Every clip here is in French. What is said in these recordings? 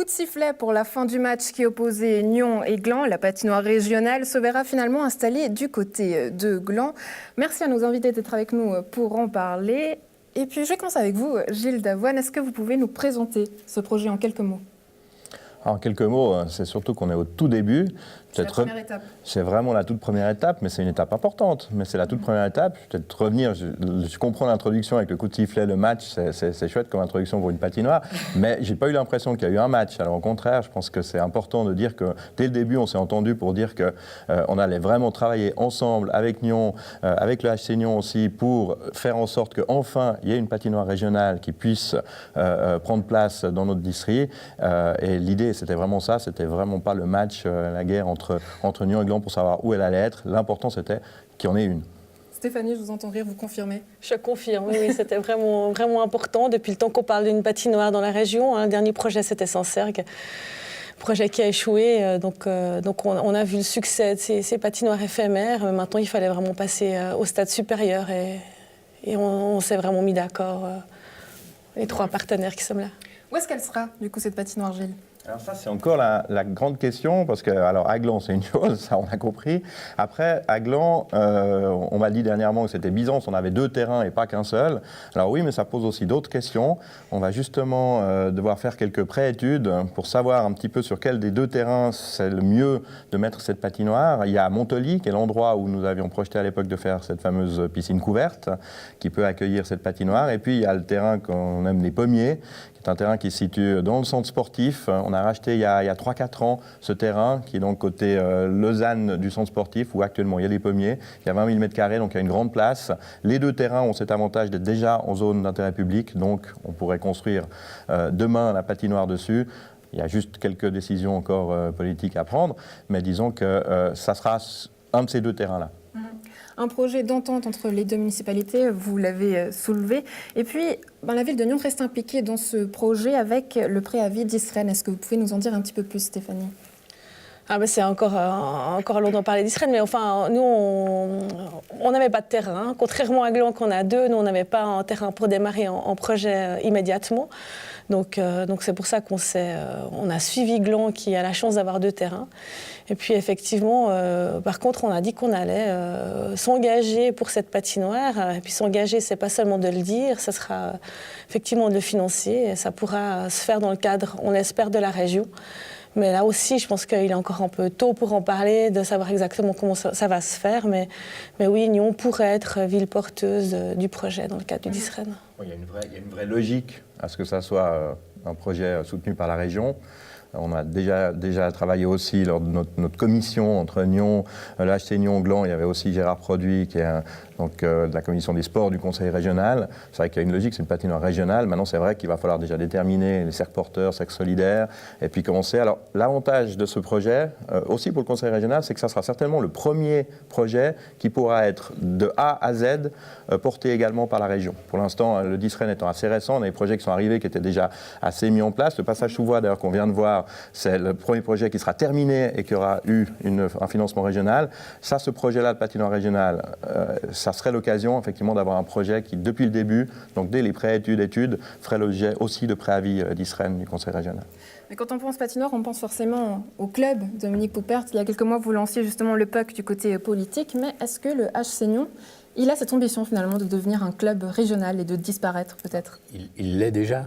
Coup de sifflet pour la fin du match qui opposait Nyon et Gland. La patinoire régionale se verra finalement installée du côté de Gland. Merci à nos invités d'être avec nous pour en parler. Et puis je vais commencer avec vous, Gilles Davoine. Est-ce que vous pouvez nous présenter ce projet en quelques mots ? En quelques mots, c'est surtout qu'on est au tout début. C'est la première étape. C'est vraiment la toute première étape, mais c'est une étape importante. Mais c'est la toute première étape. Peut-être revenir, je comprends l'introduction avec le coup de sifflet, le match, c'est chouette comme introduction pour une patinoire, mais j'ai pas eu l'impression qu'il y a eu un match. Alors au contraire, je pense que c'est important de dire que dès le début, on s'est entendu pour dire que on allait vraiment travailler ensemble avec Nyon, avec le HC Nyon aussi, pour faire en sorte qu'enfin il y ait une patinoire régionale qui puisse prendre place dans notre district. Et l'idée, c'était vraiment ça. C'était vraiment pas le match, la guerre entre Nyon et Gland pour savoir où elle allait être. L'important, c'était qu'il y en ait une. Stéphanie, je vous entends rire, vous confirmez ? Je confirme, oui, c'était vraiment, vraiment important. Depuis le temps qu'on parle d'une patinoire dans la région, le dernier projet, c'était Sancergues, projet qui a échoué. Donc on a vu le succès de ces patinoires éphémères. Maintenant, il fallait vraiment passer au stade supérieur et on s'est vraiment mis d'accord, les trois partenaires qui sommes là. Où est-ce qu'elle sera, du coup, cette patinoire, Gilles ? Alors ça, c'est encore la grande question, parce que, alors, à Gland, c'est une chose, ça, on a compris. Après, à Gland, on m'a dit dernièrement que c'était Byzance, on avait 2 terrains et pas qu'un seul. Alors oui, mais ça pose aussi d'autres questions. On va justement devoir faire quelques pré-études pour savoir un petit peu sur quel des 2 terrains c'est le mieux de mettre cette patinoire. Il y a Montely, qui est l'endroit où nous avions projeté à l'époque de faire cette fameuse piscine couverte, qui peut accueillir cette patinoire. Et puis, il y a le terrain qu'on aime, les Pommiers, qui est un terrain qui se situe dans le centre sportif. On a racheté il y a 3-4 ans ce terrain, qui est donc côté Lausanne du centre sportif, où actuellement il y a des pommiers. Il y a 20 000 m², donc il y a une grande place. Les 2 terrains ont cet avantage d'être déjà en zone d'intérêt public, donc on pourrait construire demain la patinoire dessus. Il y a juste quelques décisions encore politiques à prendre, mais disons que ça sera un de ces 2 terrains-là. Un projet d'entente entre les 2 municipalités, vous l'avez soulevé. Et puis, la ville de Nyon reste impliquée dans ce projet avec le préavis d'Isren. Est-ce que vous pouvez nous en dire un petit peu plus, Stéphanie ? C'est encore long d'en parler d'Isren, mais enfin, nous, on n'avait pas de terrain. Contrairement à Gland, qu'on a 2, nous, on n'avait pas un terrain pour démarrer en projet immédiatement. Donc c'est pour ça qu'on a suivi Gland, qui a la chance d'avoir 2 terrains. Et puis effectivement, par contre, on a dit qu'on allait s'engager pour cette patinoire. Et puis s'engager, c'est pas seulement de le dire, ça sera effectivement de le financer. Et ça pourra se faire dans le cadre, on l'espère, de la région. Mais là aussi, je pense qu'il est encore un peu tôt pour en parler, de savoir exactement comment ça va se faire. Mais oui, Nyon pourrait être ville porteuse du projet dans le cadre du DISREN. Il y a une vraie logique à ce que ça soit un projet soutenu par la région. On a déjà travaillé aussi lors de notre commission entre Nyon, le HC Nyon, Gland. Il y avait aussi Gérard Produit, qui est de la commission des sports du conseil régional. C'est vrai qu'il y a une logique, c'est une patinoire régionale. Maintenant, c'est vrai qu'il va falloir déjà déterminer les cercles porteurs, cercles solidaires, et puis commencer. Alors, l'avantage de ce projet, aussi pour le conseil régional, c'est que ça sera certainement le premier projet qui pourra être de A à Z porté également par la région. Pour l'instant, le DISREN étant assez récent, on a des projets qui sont arrivés, qui étaient déjà assez mis en place. Le passage sous voie, d'ailleurs, qu'on vient de voir, c'est le premier projet qui sera terminé et qui aura eu un financement régional. Ça, ce projet-là de patinoire régionale, ça serait l'occasion, effectivement, d'avoir un projet qui, depuis le début, donc dès les études, ferait l'objet aussi de préavis d'ISREN, du conseil régional. Mais quand on pense patinoire, on pense forcément au club. Dominique Poupert, il y a quelques mois, vous lanciez justement le puck du côté politique. Mais est-ce que le HC Nyon, il a cette ambition, finalement, de devenir un club régional et de disparaître, peut-être ? Il l'est déjà.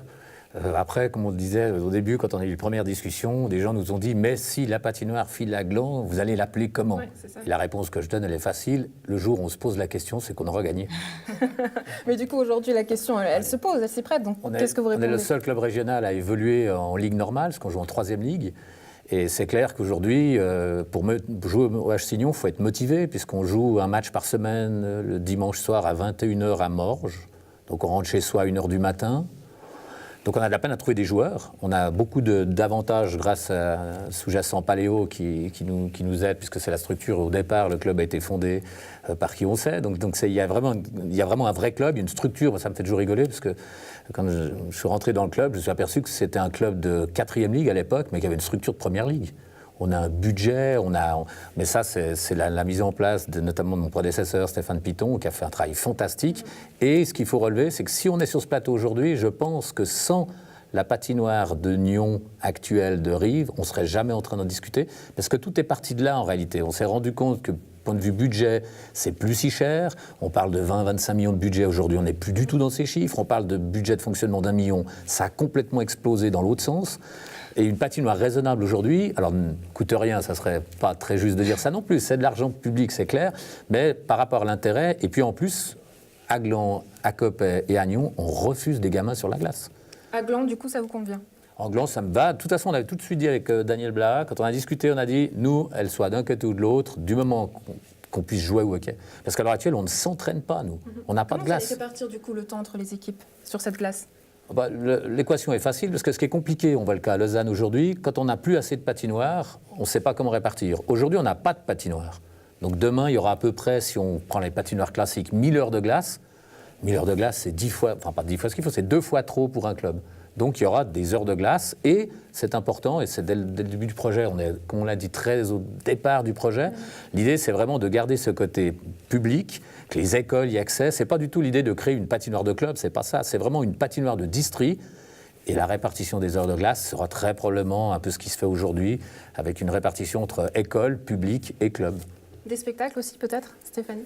Après, comme on le disait au début, quand on a eu les premières discussions, des gens nous ont dit « Mais si la patinoire file à Gland, vous allez l'appeler comment ?» Et la réponse que je donne, elle est facile. Le jour où on se pose la question, c'est qu'on aura gagné. Mais du coup, aujourd'hui, la question, elle se pose, elle s'y prête. Donc, qu'est-ce que vous répondez ? On est le seul club régional à évoluer en ligue normale, parce qu'on joue en 3e ligue. Et c'est clair qu'aujourd'hui, pour jouer au HC Nyon, il faut être motivé, puisqu'on joue un match par semaine le dimanche soir à 21h à Morges. Donc on rentre chez soi à 1h du matin. Donc on a de la peine à trouver des joueurs. On a beaucoup d'avantages grâce à sous-jacent Paléo qui nous aide, puisque c'est la structure. Au départ, le club a été fondé par qui on sait. Donc il y a vraiment un vrai club, une structure. Ça me fait toujours rigoler, parce que quand je suis rentré dans le club, je me suis aperçu que c'était un club de 4e ligue à l'époque, mais qui avait une structure de première ligue. On a un budget, mais ça, c'est la mise en place, notamment de mon prédécesseur, Stéphane Piton, qui a fait un travail fantastique. Et ce qu'il faut relever, c'est que si on est sur ce plateau aujourd'hui, je pense que sans la patinoire de Nyon actuelle de Rives, on ne serait jamais en train d'en discuter, parce que tout est parti de là en réalité. On s'est rendu compte que, point de vue budget, c'est plus si cher. On parle de 20-25 millions de budget. Aujourd'hui, on n'est plus du tout dans ces chiffres. On parle de budget de fonctionnement d'1 million. Ça a complètement explosé dans l'autre sens. Et une patinoire raisonnable aujourd'hui, alors ne coûte rien, ça ne serait pas très juste de dire ça non plus. C'est de l'argent public, c'est clair. Mais par rapport à l'intérêt, et puis en plus, à Gland, à Coppet et à Nyon, on refuse des gamins sur la glace. À Gland, du coup, ça vous convient? En Gland, ça me va. De toute façon, on avait tout de suite dit avec Daniel Blaha, quand on a discuté, on a dit, nous, elle soit d'un côté ou de l'autre, du moment qu'on puisse jouer au hockey. Parce qu'à l'heure actuelle, on ne s'entraîne pas, nous. On n'a pas de glace. Comment ça fait partir, du coup, le temps entre les équipes sur cette glace? L'équation est facile, parce que ce qui est compliqué, on voit le cas à Lausanne aujourd'hui, quand on n'a plus assez de patinoires, on ne sait pas comment répartir. Aujourd'hui, on n'a pas de patinoire. Donc demain, il y aura à peu près, si on prend les patinoires classiques, 1000 heures de glace. 1000 heures de glace, c'est 10 fois, enfin pas 10 fois ce qu'il faut, c'est 2 fois trop pour un club. Donc il y aura des heures de glace et c'est important, et c'est dès le début du projet, on est, comme on l'a dit, très au départ du projet, l'idée c'est vraiment de garder ce côté public, que les écoles y accèdent. C'est pas du tout l'idée de créer une patinoire de club, c'est pas ça, c'est vraiment une patinoire de district. Et la répartition des heures de glace sera très probablement un peu ce qui se fait aujourd'hui, avec une répartition entre école, public et club. Des spectacles aussi peut-être, Stéphanie?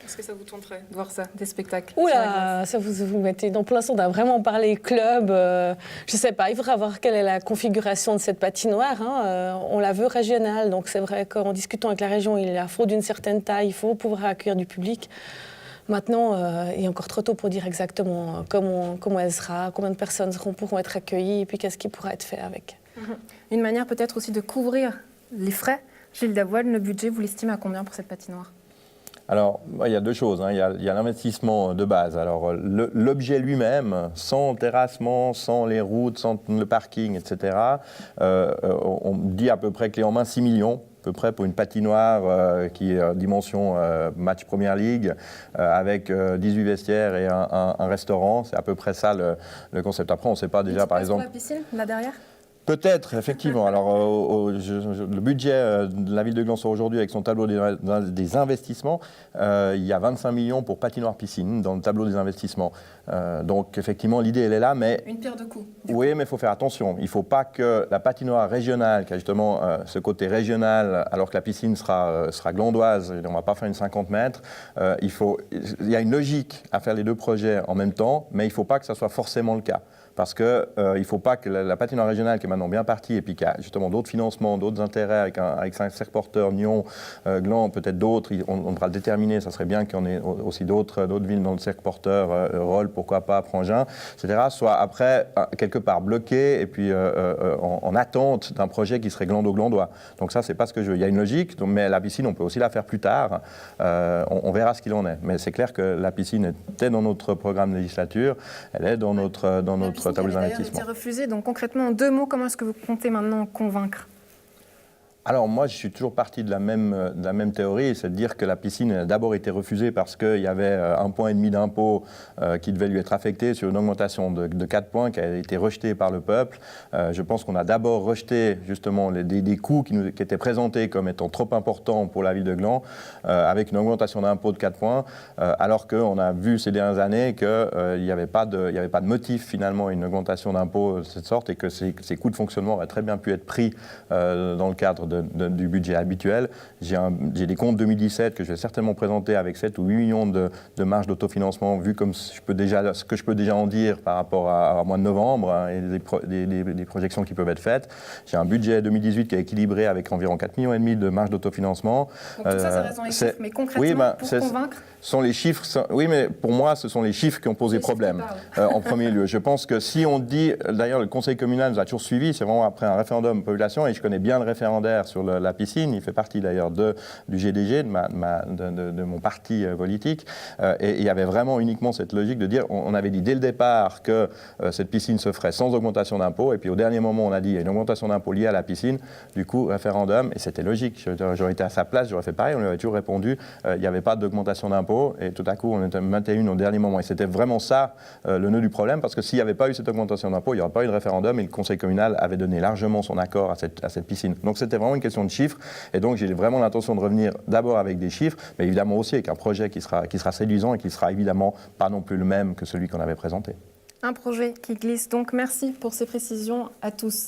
Est-ce que ça vous tenterait de voir ça, des spectacles? Oula, ça vous mettez dans plein son, on a vraiment parlé club. Je ne sais pas, il faudra voir quelle est la configuration de cette patinoire. On la veut régionale, donc c'est vrai qu'en discutant avec la région, il faut d'une certaine taille, il faut pouvoir accueillir du public. Maintenant, il est encore trop tôt pour dire exactement comment elle sera, combien de personnes pourront être accueillies et puis qu'est-ce qui pourra être fait avec. Une manière peut-être aussi de couvrir les frais. Gilles Davoine, le budget, vous l'estimez à combien pour cette patinoire? Alors, il y a deux choses. Il y a l'investissement de base. Alors, l'objet lui-même, sans terrassement, sans les routes, sans le parking, etc., on dit à peu près clé en main 6 millions. À peu près pour une patinoire qui est dimension match Première Ligue, avec 18 vestiaires et un restaurant. C'est à peu près ça le concept. Après, on ne sait pas déjà, par exemple... La piscine, là derrière? Peut-être, effectivement. Alors, le budget de la ville de Gland aujourd'hui, avec son tableau des investissements, il y a 25 millions pour patinoire piscine dans le tableau des investissements. Donc, effectivement, l'idée, elle est là, mais... Une pierre de coups. Oui, mais il faut faire attention. Il ne faut pas que la patinoire régionale, qui a justement ce côté régional, alors que la piscine sera glandoise, on ne va pas faire une 50 mètres, il y a une logique à faire les deux projets en même temps, mais il ne faut pas que ça soit forcément le cas. Parce qu'il ne faut pas que la patinoire régionale, qui est maintenant bien partie, et puis qui a justement d'autres financements, d'autres intérêts, avec 5 porteurs, Nyon, Gland, peut-être d'autres, on devra le déterminer, ça serait bien qu'il y en ait aussi d'autres villes dans le cercle porteur, Rolle, pourquoi pas, Prangin, etc., soit après, quelque part bloqué, et puis en attente d'un projet qui serait glando-glandois. Donc ça, c'est pas ce que je veux. Il y a une logique, mais la piscine, on peut aussi la faire plus tard, on verra ce qu'il en est. Mais c'est clair que la piscine était dans notre programme de législature, elle est dans notre tableau d'investissement. Été refusé. Donc concrètement, en 2 mots, comment est-ce que vous comptez maintenant convaincre? Alors moi, je suis toujours parti de la même théorie, c'est de dire que la piscine a d'abord été refusée parce qu'il y avait 1,5 point d'impôt qui devait lui être affecté sur une augmentation de 4 points qui a été rejetée par le peuple. Je pense qu'on a d'abord rejeté justement des coûts qui étaient présentés comme étant trop importants pour la ville de Gland, avec une augmentation d'impôt de 4 points, alors qu'on a vu ces dernières années qu'il n'y avait pas de motif finalement à une augmentation d'impôt de cette sorte, et que ces coûts de fonctionnement auraient très bien pu être pris dans le cadre du budget habituel. J'ai des comptes 2017 que je vais certainement présenter avec 7 ou 8 millions de marge d'autofinancement, vu comme ce que je peux déjà en dire par rapport à mois de novembre, et des projections qui peuvent être faites. J'ai un budget 2018 qui est équilibré avec environ 4,5 millions de marge d'autofinancement. Donc tout ça reste dans les chiffres, mais concrètement, pour convaincre sont les chiffres, oui, mais pour moi, ce sont les chiffres qui ont posé problème en premier lieu. Je pense que si on dit, d'ailleurs, le conseil communal nous a toujours suivis, c'est vraiment après un référendum population, et je connais bien le référendaire sur la piscine, il fait partie d'ailleurs du GDG, de mon parti politique, et il y avait vraiment uniquement cette logique de dire, on avait dit dès le départ que cette piscine se ferait sans augmentation d'impôt, et puis au dernier moment, on a dit il y a une augmentation d'impôt liée à la piscine, du coup, référendum, et c'était logique, j'aurais été à sa place, j'aurais fait pareil, on lui avait toujours répondu, il n'y avait pas d'augmentation d'impôt, et tout à coup, on était 21 au dernier moment. Et c'était vraiment ça le nœud du problème, parce que s'il n'y avait pas eu cette augmentation d'impôt, il n'y aurait pas eu de référendum, et le conseil communal avait donné largement son accord à cette piscine. Donc c'était vraiment une question de chiffres, et donc j'ai vraiment l'intention de revenir d'abord avec des chiffres, mais évidemment aussi avec un projet qui sera séduisant et qui sera évidemment pas non plus le même que celui qu'on avait présenté. Un projet qui glisse. Donc merci pour ces précisions à tous.